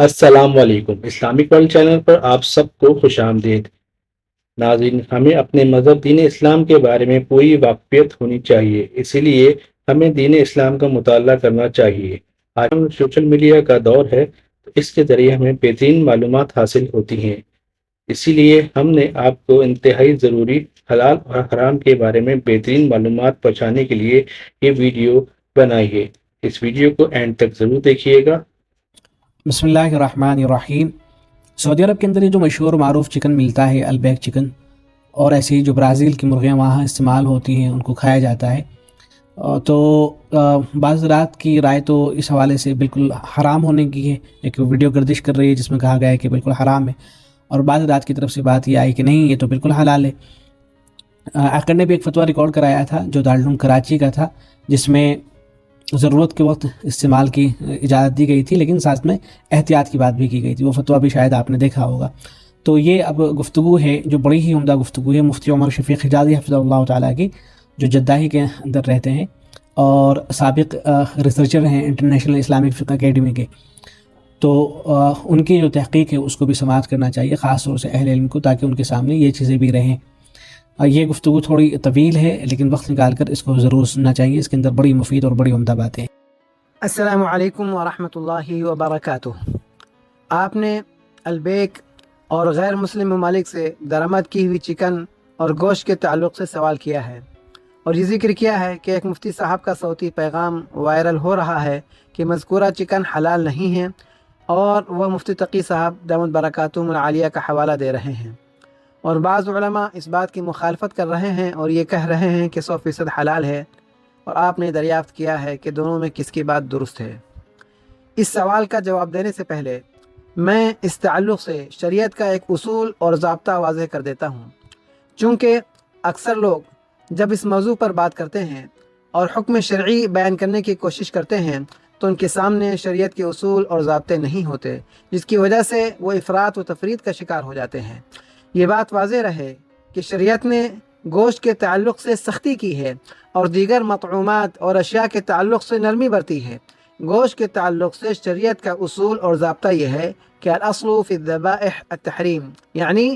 السلام علیکم Islamic world channel پر آپ سب کو خوش آمدید ناظرین، ہمیں اپنے مذہب دین اسلام کے بارے میں پوری واقفیت ہونی چاہیے، اسی لیے ہمیں دین اسلام کا مطالعہ کرنا چاہیے۔ آج ہم سوشل میڈیا کا دور ہے تو اس کے ذریعے ہمیں بہترین معلومات حاصل ہوتی ہیں، اسی لیے ہم نے آپ کو انتہائی ضروری حلال اور حرام کے بارے میں بہترین معلومات پہنچانے کے لیے یہ ویڈیو بنائی ہے۔ اس ویڈیو کو اینڈ تک ضرور دیکھیے گا۔ بسم اللہ الرحمن الرحیم۔ سعودی عرب کے اندر یہ جو مشہور معروف چکن ملتا ہے البیک چکن، اور ایسی جو برازیل کی مرغیاں وہاں استعمال ہوتی ہیں ان کو کھایا جاتا ہے، تو بعض رات کی رائے تو اس حوالے سے بالکل حرام ہونے کی ہے۔ ایک ویڈیو گردش کر رہی ہے جس میں کہا گیا ہے کہ بالکل حرام ہے، اور بعض رات کی طرف سے بات یہ آئی کہ نہیں، یہ تو بالکل حلال ہے۔ آخر نے بھی ایک فتویٰ ریکارڈ کرایا تھا جو دارالعلوم کراچی کا تھا، جس میں ضرورت کے وقت استعمال کی اجازت دی گئی تھی، لیکن ساتھ میں احتیاط کی بات بھی کی گئی تھی۔ وہ فتویٰ بھی شاید آپ نے دیکھا ہوگا۔ تو یہ اب گفتگو ہے جو بڑی ہی عمدہ گفتگو ہے مفتی عمر شفیق حجازی حفظہ اللہ تعالیٰ کی، جو جدہ ہی کے اندر رہتے ہیں اور سابق ریسرچر ہیں انٹرنیشنل اسلامک فقہ اکیڈمی کے۔ تو ان کی جو تحقیق ہے اس کو بھی سماعت کرنا چاہیے، خاص طور سے اہل علم کو، تاکہ ان کے سامنے یہ چیزیں بھی رہیں۔ یہ گفتگو تھوڑی طویل ہے لیکن وقت نکال کر اس کو ضرور سننا چاہیے، اس کے اندر بڑی مفید اور بڑی عمدہ باتیں ہیں۔ السلام علیکم ورحمۃ اللہ وبرکاتہ۔ آپ نے البیک اور غیر مسلم ممالک سے درآمد کی ہوئی چکن اور گوشت کے تعلق سے سوال کیا ہے، اور یہ ذکر کیا ہے کہ ایک مفتی صاحب کا صوتی پیغام وائرل ہو رہا ہے کہ مذکورہ چکن حلال نہیں ہے، اور وہ مفتی تقی صاحب دامت برکاتہم العالیہ کا حوالہ دے رہے ہیں، اور بعض علماء اس بات کی مخالفت کر رہے ہیں اور یہ کہہ رہے ہیں کہ 100% حلال ہے، اور آپ نے دریافت کیا ہے کہ دونوں میں کس کی بات درست ہے۔ اس سوال کا جواب دینے سے پہلے میں اس تعلق سے شریعت کا ایک اصول اور ضابطہ واضح کر دیتا ہوں، چونکہ اکثر لوگ جب اس موضوع پر بات کرتے ہیں اور حکم شرعی بیان کرنے کی کوشش کرتے ہیں تو ان کے سامنے شریعت کے اصول اور ضابطے نہیں ہوتے، جس کی وجہ سے وہ افراط و تفرید کا شکار ہو جاتے ہیں۔ یہ بات واضح رہے کہ شریعت نے گوشت کے تعلق سے سختی کی ہے اور دیگر مطعومات اور اشیاء کے تعلق سے نرمی برتی ہے۔ گوشت کے تعلق سے شریعت کا اصول اور ضابطہ یہ ہے کہ الاصل فی الذبائح التحریم، یعنی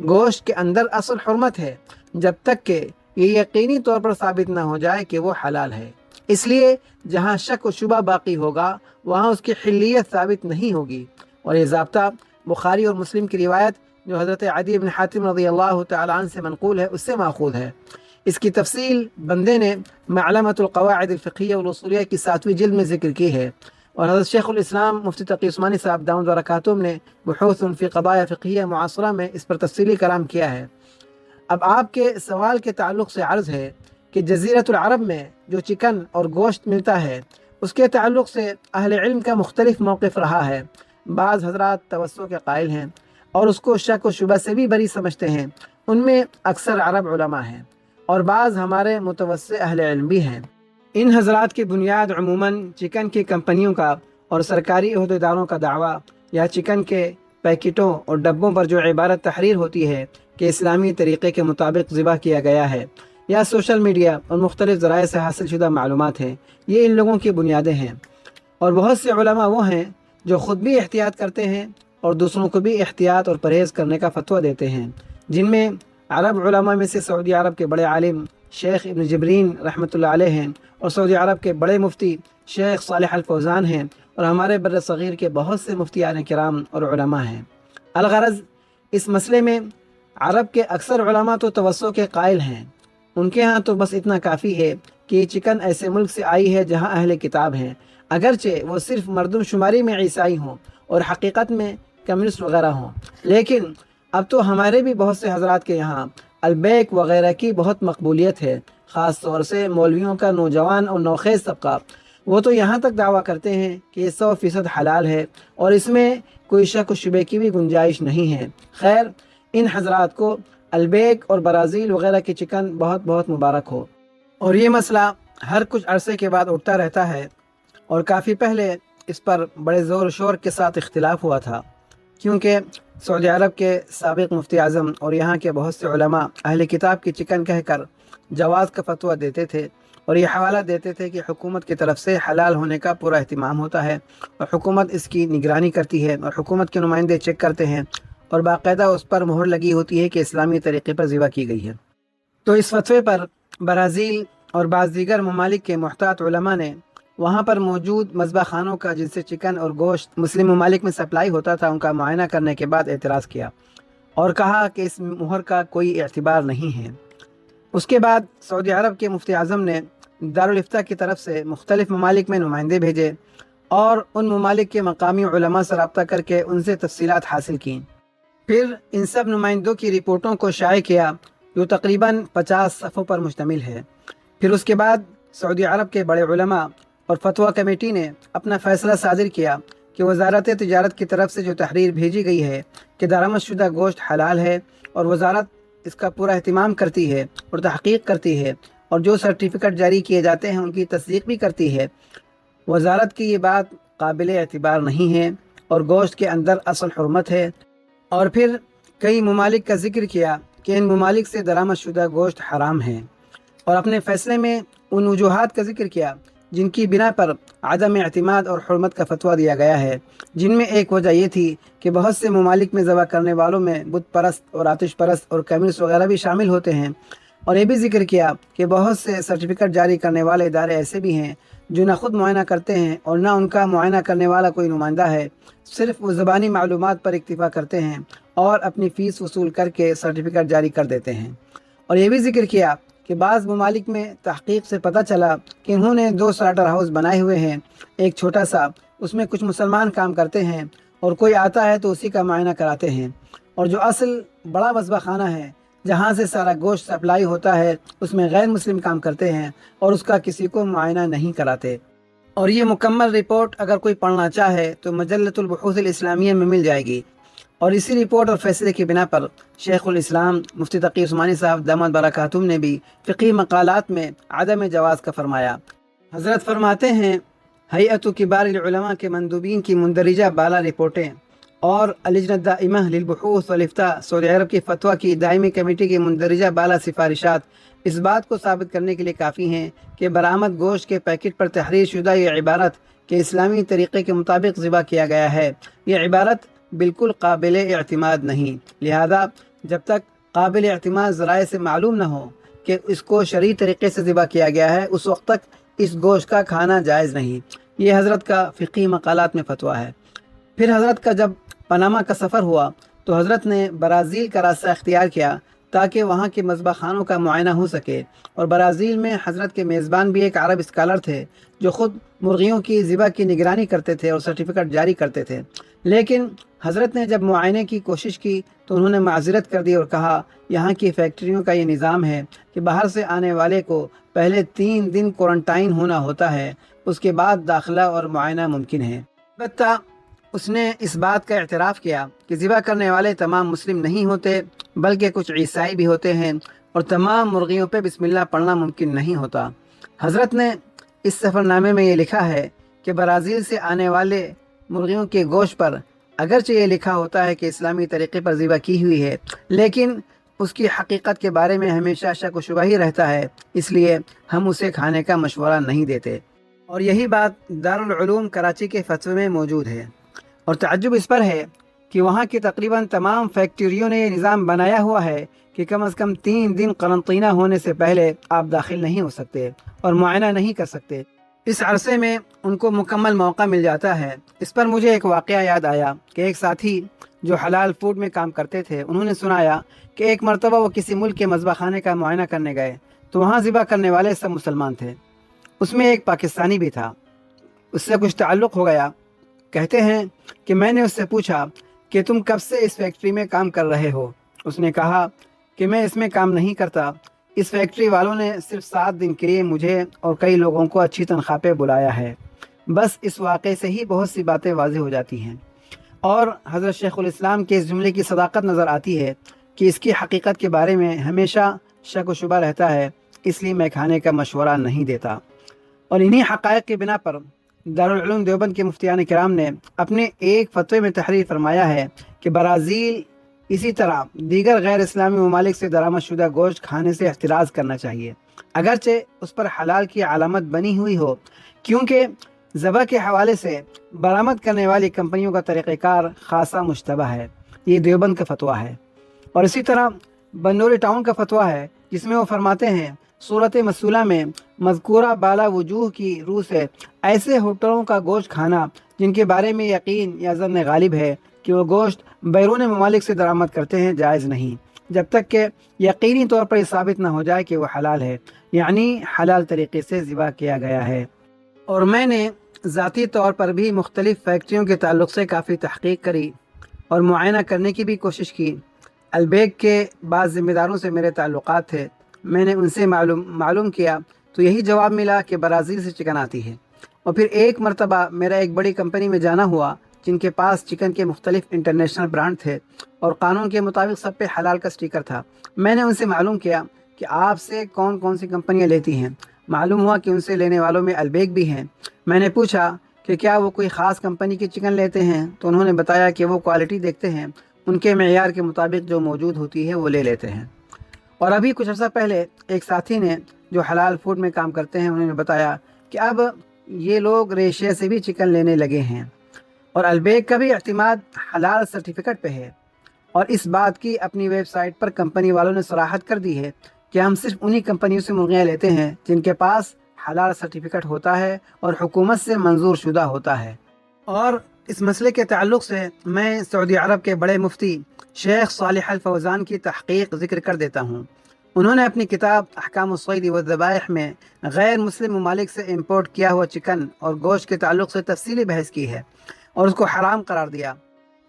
گوشت کے اندر اصل حرمت ہے جب تک کہ یہ یقینی طور پر ثابت نہ ہو جائے کہ وہ حلال ہے۔ اس لیے جہاں شک و شبہ باقی ہوگا وہاں اس کی حلیت ثابت نہیں ہوگی، اور یہ ضابطہ بخاری اور مسلم کی روایت جو حضرت عدی بن حاتم رضی اللہ تعالی عنہ سے منقول ہے اس سے ماخوذ ہے۔ اس کی تفصیل بندے نے معلمۃ القواعد الفقہیہ والاصولیہ کی 7ویں جلد میں ذکر کی ہے، اور حضرت شیخ الاسلام مفتی تقی عثمانی صاحب دامت برکاتہم نے بحوث فی قضایا فقہیہ معاصرہ میں اس پر تفصیلی کلام کیا ہے۔ اب آپ کے سوال کے تعلق سے عرض ہے کہ جزیرۃ العرب میں جو چکن اور گوشت ملتا ہے اس کے تعلق سے اہل علم کا مختلف موقف رہا ہے۔ بعض حضرات توسع کے قائل ہیں اور اس کو شک و شبہ سے بھی بری سمجھتے ہیں، ان میں اکثر عرب علماء ہیں اور بعض ہمارے متوسع اہل علم بھی ہیں۔ ان حضرات کی بنیاد عموماً چکن کی کمپنیوں کا اور سرکاری عہدیداروں کا دعویٰ یا چکن کے پیکٹوں اور ڈبوں پر جو عبارت تحریر ہوتی ہے کہ اسلامی طریقے کے مطابق ذبح کیا گیا ہے، یا سوشل میڈیا اور مختلف ذرائع سے حاصل شدہ معلومات ہیں، یہ ان لوگوں کی بنیادیں ہیں۔ اور بہت سے علماء وہ ہیں جو خود بھی احتیاط کرتے ہیں اور دوسروں کو بھی احتیاط اور پرہیز کرنے کا فتویٰ دیتے ہیں، جن میں عرب علماء میں سے سعودی عرب کے بڑے عالم شیخ ابن جبرین رحمۃ اللہ علیہ ہیں، اور سعودی عرب کے بڑے مفتی شیخ صالح الفوزان ہیں، اور ہمارے بر صغیر کے بہت سے مفتیان کرام اور علماء ہیں۔ الغرض اس مسئلے میں عرب کے اکثر علماء تو توسع کے قائل ہیں، ان کے ہاں تو بس اتنا کافی ہے کہ یہ چکن ایسے ملک سے آئی ہے جہاں اہل کتاب ہیں، اگرچہ وہ صرف مردم شماری میں عیسائی ہوں اور حقیقت میں کمیونسٹ وغیرہ ہوں، لیکن اب تو ہمارے بھی بہت سے حضرات کے یہاں البیک وغیرہ کی بہت مقبولیت ہے، خاص طور سے مولویوں کا نوجوان اور نوخیز طبقہ۔ وہ تو یہاں تک دعویٰ کرتے ہیں کہ یہ 100% حلال ہے اور اس میں کوئی شک و شبے کی بھی گنجائش نہیں ہے۔ خیر، ان حضرات کو البیک اور برازیل وغیرہ کی چکن بہت بہت مبارک ہو۔ اور یہ مسئلہ ہر کچھ عرصے کے بعد اٹھتا رہتا ہے، اور کافی پہلے اس پر بڑے زور و شور کے ساتھ اختلاف ہوا تھا، کیونکہ سعودی عرب کے سابق مفتی اعظم اور یہاں کے بہت سے علماء اہل کتاب کی چکن کہہ کر جواز کا فتویٰ دیتے تھے، اور یہ حوالہ دیتے تھے کہ حکومت کی طرف سے حلال ہونے کا پورا اہتمام ہوتا ہے اور حکومت اس کی نگرانی کرتی ہے اور حکومت کے نمائندے چیک کرتے ہیں اور باقاعدہ اس پر مہر لگی ہوتی ہے کہ اسلامی طریقے پر ذبح کی گئی ہے۔ تو اس فتوے پر برازیل اور بعض دیگر ممالک کے محتاط علماء نے وہاں پر موجود مذبح خانوں کا جن سے چکن اور گوشت مسلم ممالک میں سپلائی ہوتا تھا ان کا معائنہ کرنے کے بعد اعتراض کیا اور کہا کہ اس مہر کا کوئی اعتبار نہیں ہے۔ اس کے بعد سعودی عرب کے مفتی اعظم نے دارالافتاء کی طرف سے مختلف ممالک میں نمائندے بھیجے اور ان ممالک کے مقامی علماء سے رابطہ کر کے ان سے تفصیلات حاصل کیں۔ پھر ان سب نمائندوں کی رپورٹوں کو شائع کیا جو تقریباً 50 صفحوں پر مشتمل ہے۔ پھر اس کے بعد سعودی عرب کے بڑے علماء اور فتویٰ کمیٹی نے اپنا فیصلہ صادر کیا کہ وزارت تجارت کی طرف سے جو تحریر بھیجی گئی ہے کہ درآمد شدہ گوشت حلال ہے اور وزارت اس کا پورا اہتمام کرتی ہے اور تحقیق کرتی ہے اور جو سرٹیفکیٹ جاری کیے جاتے ہیں ان کی تصدیق بھی کرتی ہے، وزارت کی یہ بات قابل اعتبار نہیں ہے اور گوشت کے اندر اصل حرمت ہے۔ اور پھر کئی ممالک کا ذکر کیا کہ ان ممالک سے درآمد شدہ گوشت حرام ہے اور اپنے فیصلے میں ان وجوہات کا ذکر کیا جن کی بنا پر عدم اعتماد اور حرمت کا فتویٰ دیا گیا ہے، جن میں ایک وجہ یہ تھی کہ بہت سے ممالک میں ذبح کرنے والوں میں بت پرست اور آتش پرست اور کمیونسٹ وغیرہ بھی شامل ہوتے ہیں، اور یہ بھی ذکر کیا کہ بہت سے سرٹیفکیٹ جاری کرنے والے ادارے ایسے بھی ہیں جو نہ خود معائنہ کرتے ہیں اور نہ ان کا معائنہ کرنے والا کوئی نمائندہ ہے، صرف وہ زبانی معلومات پر اکتفا کرتے ہیں اور اپنی فیس وصول کر کے سرٹیفکیٹ جاری کر دیتے ہیں۔ اور یہ بھی ذکر کیا کہ بعض ممالک میں تحقیق سے پتہ چلا کہ انہوں نے 2 سلاٹر ہاؤس بنائے ہوئے ہیں، ایک چھوٹا سا، اس میں کچھ مسلمان کام کرتے ہیں اور کوئی آتا ہے تو اسی کا معائنہ کراتے ہیں، اور جو اصل بڑا مذبح خانہ ہے جہاں سے سارا گوشت سپلائی ہوتا ہے اس میں غیر مسلم کام کرتے ہیں اور اس کا کسی کو معائنہ نہیں کراتے۔ اور یہ مکمل رپورٹ اگر کوئی پڑھنا چاہے تو مجلۃ البحوث الاسلامیہ میں مل جائے گی، اور اسی رپورٹ اور فیصلے کی بنا پر شیخ الاسلام مفتی تقی عثمانی صاحب دامت برکاتہم نے بھی فقہی مقالات میں عدم جواز کا فرمایا۔ حضرت فرماتے ہیں ہیئت کبار العلماء کے مندوبین کی مندرجہ بالا رپورٹیں اور اللجنہ الدائمہ للبحوث والافتاء سعودی عرب کی فتویٰ کی دائمی کمیٹی کی مندرجہ بالا سفارشات اس بات کو ثابت کرنے کے لیے کافی ہیں کہ برآمد گوشت کے پیکٹ پر تحریر شدہ یہ عبارت کہ اسلامی طریقے کے مطابق ذبح کیا گیا ہے، یہ عبارت بالکل قابل اعتماد نہیں، لہذا جب تک قابل اعتماد ذرائع سے معلوم نہ ہو کہ اس کو شرعی طریقے سے ذبح کیا گیا ہے اس وقت تک اس گوشت کا کھانا جائز نہیں۔ یہ حضرت کا فقہی مقالات میں فتویٰ ہے۔ پھر حضرت کا جب پاناما کا سفر ہوا تو حضرت نے برازیل کا راستہ اختیار کیا تاکہ وہاں کے مذبح خانوں کا معائنہ ہو سکے، اور برازیل میں حضرت کے میزبان بھی ایک عرب اسکالر تھے جو خود مرغیوں کی ذبح کی نگرانی کرتے تھے اور سرٹیفکیٹ جاری کرتے تھے، لیکن حضرت نے جب معائنے کی کوشش کی تو انہوں نے معذرت کر دی اور کہا یہاں کی فیکٹریوں کا یہ نظام ہے کہ باہر سے آنے والے کو پہلے 3 دن کوارنٹائن ہونا ہوتا ہے، اس کے بعد داخلہ اور معائنہ ممکن ہے۔ البتہ اس نے اس بات کا اعتراف کیا کہ ذبح کرنے والے تمام مسلم نہیں ہوتے بلکہ کچھ عیسائی بھی ہوتے ہیں اور تمام مرغیوں پہ بسم اللہ پڑھنا ممکن نہیں ہوتا۔ حضرت نے اس سفر نامے میں یہ لکھا ہے کہ برازیل سے آنے والے مرغیوں کے گوشت پر اگرچہ یہ لکھا ہوتا ہے کہ اسلامی طریقے پر ذبح کی ہوئی ہے، لیکن اس کی حقیقت کے بارے میں ہمیشہ شک و شبہ ہی رہتا ہے، اس لیے ہم اسے کھانے کا مشورہ نہیں دیتے۔ اور یہی بات دارالعلوم کراچی کے فتوے میں موجود ہے، اور تعجب اس پر ہے کہ وہاں کی تقریباً تمام فیکٹریوں نے یہ نظام بنایا ہوا ہے کہ کم از کم 3 دن قرنطینہ ہونے سے پہلے آپ داخل نہیں ہو سکتے اور معائنہ نہیں کر سکتے، اس عرصے میں ان کو مکمل موقع مل جاتا ہے۔ اس پر مجھے ایک واقعہ یاد آیا کہ ایک ساتھی جو حلال فوڈ میں کام کرتے تھے انہوں نے سنایا کہ ایک مرتبہ وہ کسی ملک کے مذبح خانے کا معائنہ کرنے گئے تو وہاں ذبح کرنے والے سب مسلمان تھے، اس میں ایک پاکستانی بھی تھا، اس سے کچھ تعلق ہو گیا۔ کہتے ہیں کہ میں نے اس سے پوچھا کہ تم کب سے اس فیکٹری میں کام کر رہے ہو؟ اس نے کہا کہ میں اس میں کام نہیں کرتا، اس فیکٹری والوں نے صرف 7 دن کے لیے مجھے اور کئی لوگوں کو اچھی تنخواہ پہ بلایا ہے۔ بس اس واقعے سے ہی بہت سی باتیں واضح ہو جاتی ہیں، اور حضرت شیخ الاسلام کے اس جملے کی صداقت نظر آتی ہے کہ اس کی حقیقت کے بارے میں ہمیشہ شک و شبہ رہتا ہے، اس لیے میں کھانے کا مشورہ نہیں دیتا۔ اور انہی حقائق کی بنا پر دارالعلوم دیوبند کے مفتیان کرام نے اپنے ایک فتوے میں تحریر فرمایا ہے کہ برازیل اسی طرح دیگر غیر اسلامی ممالک سے درآمد شدہ گوشت کھانے سے احتراز کرنا چاہیے۔ اگرچہ اس پر حلال کی علامت بنی ہوئی ہو، کیونکہ ذبح کے حوالے سے برآمد کرنے والی کمپنیوں کا طریقہ کار خاصا مشتبہ ہے۔ یہ دیوبند کا فتویٰ ہے۔ اور اسی طرح بنوری ٹاؤن کا فتویٰ ہے، جس میں وہ فرماتے ہیں صورت مسئولہ میں مذکورہ بالا وجوہ کی روح سے ایسے ہوٹلوں کا گوشت کھانا جن کے بارے میں یقین یا ظن غالب ہے کہ وہ گوشت بیرون ممالک سے درآمد کرتے ہیں، جائز نہیں، جب تک کہ یقینی طور پر یہ ثابت نہ ہو جائے کہ وہ حلال ہے، یعنی حلال طریقے سے ذبح کیا گیا ہے۔ اور میں نے ذاتی طور پر بھی مختلف فیکٹریوں کے تعلق سے کافی تحقیق کری اور معائنہ کرنے کی بھی کوشش کی۔ البیک کے بعض ذمہ داروں سے میرے تعلقات تھے، میں نے ان سے معلوم کیا تو یہی جواب ملا کہ برازیل سے چکن آتی ہے۔ اور پھر ایک مرتبہ میرا ایک بڑی کمپنی میں جانا ہوا جن کے پاس چکن کے مختلف انٹرنیشنل برانڈ تھے اور قانون کے مطابق سب پہ حلال کا سٹیکر تھا۔ میں نے ان سے معلوم کیا کہ آپ سے کون کون سی کمپنیاں لیتی ہیں۔ معلوم ہوا کہ ان سے لینے والوں میں البیک بھی ہیں۔ میں نے پوچھا کہ کیا وہ کوئی خاص کمپنی کی چکن لیتے ہیں، تو انہوں نے بتایا کہ وہ کوالٹی دیکھتے ہیں، ان کے معیار کے مطابق جو موجود ہوتی ہے وہ لے لیتے ہیں۔ اور ابھی کچھ عرصہ پہلے ایک ساتھی نے جو حلال فوڈ میں کام کرتے ہیں، انہوں نے بتایا کہ اب یہ لوگ ریشیا سے بھی چکن لینے لگے ہیں اور البیک کا بھی اعتماد حلال سرٹیفکیٹ پہ ہے۔ اور اس بات کی اپنی ویب سائٹ پر کمپنی والوں نے صراحت کر دی ہے کہ ہم صرف انہی کمپنیوں سے مرغیاں لیتے ہیں جن کے پاس حلال سرٹیفکیٹ ہوتا ہے اور حکومت سے منظور شدہ ہوتا ہے۔ اور اس مسئلے کے تعلق سے میں سعودی عرب کے بڑے مفتی شیخ صالح الفوزان کی تحقیق ذکر کر دیتا ہوں۔ انہوں نے اپنی کتاب احکام الصید والذبائح میں غیر مسلم ممالک سے امپورٹ کیا ہوا چکن اور گوشت کے تعلق سے تفصیلی بحث کی ہے اور اس کو حرام قرار دیا۔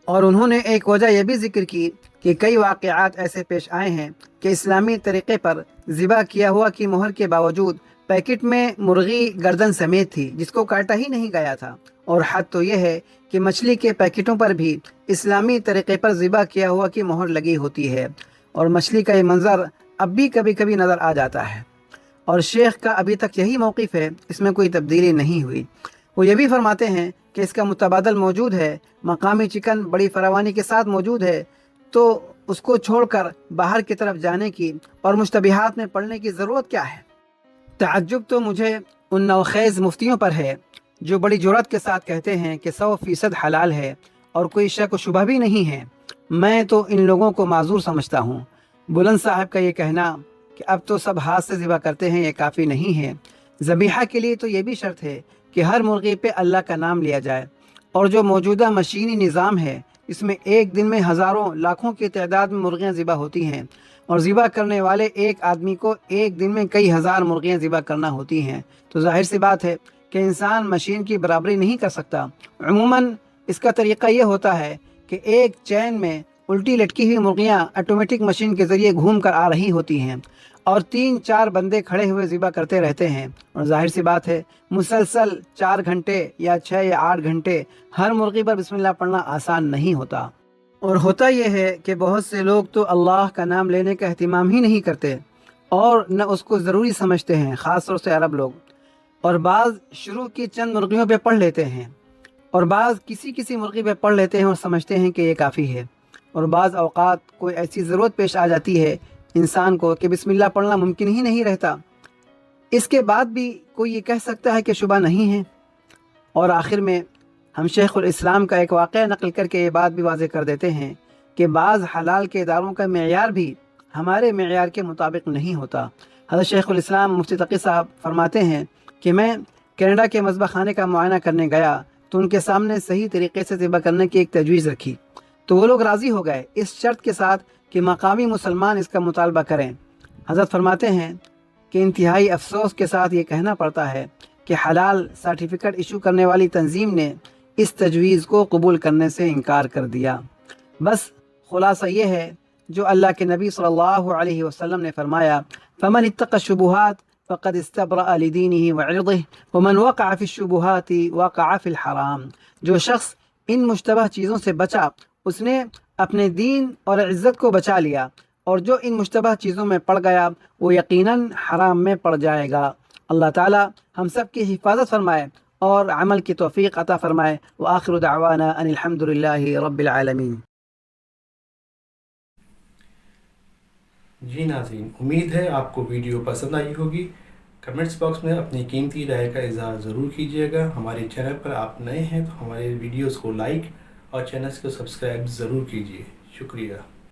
اور انہوں نے ایک وجہ یہ بھی ذکر کی کہ کئی واقعات ایسے پیش آئے ہیں کہ اسلامی طریقے پر ذبح کیا ہوا کی مہر کے باوجود پیکٹ میں مرغی گردن سمیت تھی جس کو کاٹا ہی نہیں گیا تھا۔ اور حد تو یہ ہے کہ مچھلی کے پیکٹوں پر بھی اسلامی طریقے پر ذبح کیا ہوا کی مہر لگی ہوتی ہے اور مچھلی کا یہ منظر اب بھی کبھی کبھی نظر آ جاتا ہے۔ اور شیخ کا ابھی تک یہی موقف ہے، اس میں کوئی تبدیلی نہیں ہوئی۔ وہ یہ بھی فرماتے ہیں کہ اس کا متبادل موجود ہے، مقامی چکن بڑی فراوانی کے ساتھ موجود ہے، تو اس کو چھوڑ کر باہر کی طرف جانے کی اور مشتبہات میں پڑنے کی ضرورت کیا ہے؟ تعجب تو مجھے ان نوخیز مفتیوں پر ہے جو بڑی جرأت کے ساتھ کہتے ہیں کہ 100% حلال ہے اور کوئی شک و شبہ بھی نہیں ہے۔ میں تو ان لوگوں کو معذور سمجھتا ہوں۔ بلند صاحب کا یہ کہنا کہ اب تو سب ہاتھ سے ذبح کرتے ہیں یہ کافی نہیں ہے۔ ذبیحہ کے لیے تو یہ بھی شرط ہے کہ ہر مرغی پہ اللہ کا نام لیا جائے، اور جو موجودہ مشینی نظام ہے اس میں ایک دن میں ہزاروں لاکھوں کی تعداد میں مرغیاں ذبح ہوتی ہیں، اور ذبح کرنے والے ایک آدمی کو ایک دن میں کئی ہزار مرغیاں ذبح کرنا ہوتی ہیں، تو ظاہر سی بات ہے کہ انسان مشین کی برابری نہیں کر سکتا۔ عموماً اس کا طریقہ یہ ہوتا ہے کہ ایک چین میں الٹی لٹکی ہوئی مرغیاں آٹومیٹک مشین کے ذریعے گھوم کر آ رہی ہوتی ہیں اور 3-4 بندے کھڑے ہوئے ذبح کرتے رہتے ہیں، اور ظاہر سی بات ہے مسلسل 4 گھنٹے یا 6 یا 8 گھنٹے ہر مرغی پر بسم اللہ پڑھنا آسان نہیں ہوتا۔ اور ہوتا یہ ہے کہ بہت سے لوگ تو اللہ کا نام لینے کا اہتمام ہی نہیں کرتے اور نہ اس کو ضروری سمجھتے ہیں، خاص طور سے عرب لوگ، اور بعض شروع کی چند مرغیوں پہ پڑھ لیتے ہیں اور بعض کسی مرغی پہ پڑھ لیتے ہیں اور سمجھتے ہیں کہ یہ کافی ہے، اور بعض اوقات کوئی ایسی ضرورت پیش آ جاتی ہے انسان کو کہ بسم اللہ پڑھنا ممکن ہی نہیں رہتا، اس کے بعد بھی کوئی یہ کہہ سکتا ہے کہ شبہ نہیں ہے۔ اور آخر میں ہم شیخ الاسلام کا ایک واقعہ نقل کر کے یہ بات بھی واضح کر دیتے ہیں کہ بعض حلال کے اداروں کا معیار بھی ہمارے معیار کے مطابق نہیں ہوتا۔ حضرت شیخ الاسلام مفتی تقی صاحب فرماتے ہیں کہ میں کینیڈا کے مذبح خانے کا معائنہ کرنے گیا تو ان کے سامنے صحیح طریقے سے ذبح کرنے کی ایک تجویز رکھی تو وہ لوگ راضی ہو گئے، اس شرط کے ساتھ کہ مقامی مسلمان اس کا مطالبہ کریں۔ حضرت فرماتے ہیں کہ انتہائی افسوس کے ساتھ یہ کہنا پڑتا ہے کہ حلال سرٹیفکیٹ ایشو کرنے والی تنظیم نے اس تجویز کو قبول کرنے سے انکار کر دیا۔ بس خلاصہ یہ ہے جو اللہ کے نبی صلی اللہ علیہ وسلم نے فرمایا، فمن اتقى الشبهات فقد استبرأ لدینه وعرضه ومن وقع في الشبهات وقع في الحرام۔ جو شخص ان مشتبہ چیزوں سے بچا اس نے اپنے دین اور عزت کو بچا لیا، اور جو ان مشتبہ چیزوں میں پڑ گیا وہ یقیناً حرام میں پڑ جائے گا۔ اللہ تعالی ہم سب کی حفاظت فرمائے اور عمل کی توفیق عطا فرمائے۔ وآخر دعوانا ان الحمد للہ رب العالمین۔ جی ناظرین، امید ہے آپ کو ویڈیو پسند آئی ہوگی۔ کمنٹس باکس میں اپنی قیمتی رائے کا اظہار ضرور کیجیے گا۔ ہمارے چینل پر آپ نئے ہیں تو ہمارے ویڈیوز کو لائک اور چینلز کو سبسکرائب ضرور کیجیے۔ شکریہ۔